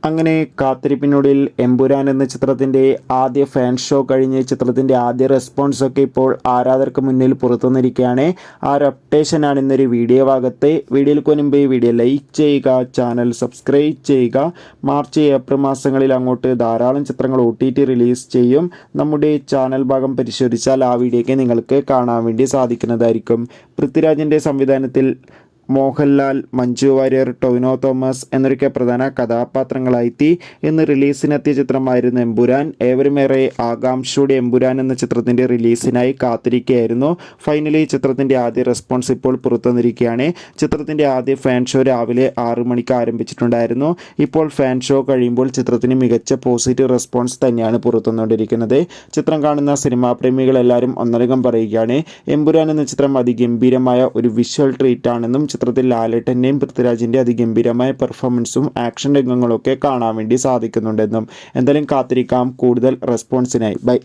അങ്ങനെ കാത്തിരിപ്പിനൊടുവിൽ എമ്പുരാൻ എന്ന ചിത്രത്തിൻ്റെ ആദ്യ ഫാൻ ഷോ കഴിഞ്ഞ് ചിത്രത്തിൻ്റെ ആദ്യ റെസ്പോൺസൊക്കെ ഇപ്പോൾ ആരാധകർക്ക് മുന്നിൽ പുറത്തുവന്നിരിക്കുകയാണ്. ആ ഒരു അപ്ഡേഷനാണ് ഇന്നൊരു വീഡിയോ ഭാഗത്ത്. വീഡിയോയ്ക്ക് മുൻപ് വീഡിയോ ലൈക്ക് ചെയ്യുക, ചാനൽ സബ്സ്ക്രൈബ് ചെയ്യുക. മാർച്ച് ഏപ്രിൽ മാസങ്ങളിൽ അങ്ങോട്ട് ധാരാളം ചിത്രങ്ങൾ OTT റിലീസ് ചെയ്യും. നമ്മുടെ ചാനൽ ഭാഗം പരിശോധിച്ചാൽ ആ വീഡിയോയ്ക്ക് നിങ്ങൾക്ക് കാണാൻ വേണ്ടി സാധിക്കുന്നതായിരിക്കും. പൃഥ്വിരാജിൻ്റെ സംവിധാനത്തിൽ മോഹൻലാൽ, മഞ്ജു വാര്യർ, ടൊവിനോ തോമസ് എന്നൊക്കെ പ്രധാന കഥാപാത്രങ്ങളായി ഇന്ന് റിലീസിനെത്തിയ ചിത്രമായിരുന്നു എമ്പുരാൻ. ഏവരുമേറെ ആകാംക്ഷയോടെ എമ്പുരാൻ എന്ന ചിത്രത്തിൻ്റെ റിലീസിനായി കാത്തിരിക്കുകയായിരുന്നു. ഫൈനലി ചിത്രത്തിൻ്റെ ആദ്യ റെസ്പോൺസ് ഇപ്പോൾ പുറത്തുവന്നിരിക്കുകയാണ്. ചിത്രത്തിൻ്റെ ആദ്യ ഫാൻ ഷോ രാവിലെ 6 മണിക്ക് ആരംഭിച്ചിട്ടുണ്ടായിരുന്നു. ഇപ്പോൾ ഫാൻ ഷോ കഴിയുമ്പോൾ ചിത്രത്തിന് മികച്ച പോസിറ്റീവ് റെസ്പോൺസ് തന്നെയാണ് പുറത്തുവന്നുകൊണ്ടിരിക്കുന്നത്. ചിത്രം കാണുന്ന സിനിമാ പ്രേമികൾ എല്ലാവരും ഒന്നടങ്കം പറയുകയാണ്, എമ്പുരാൻ എന്ന ചിത്രം അതിഗംഭീരമായ ഒരു വിഷ്വൽ ട്രീറ്റ് ആണെന്നും ചിത്രത്തിൽ ലാലേട്ടൻ്റെയും പൃഥ്വിരാജിൻ്റെ അതിഗംഭീരമായ പെർഫോമൻസും ആക്ഷൻ രംഗങ്ങളൊക്കെ കാണാൻ വേണ്ടി സാധിക്കുന്നുണ്ടെന്നും. എന്തായാലും കാത്തിരിക്കാം കൂടുതൽ റെസ്പോൺസിനായി. ബൈ.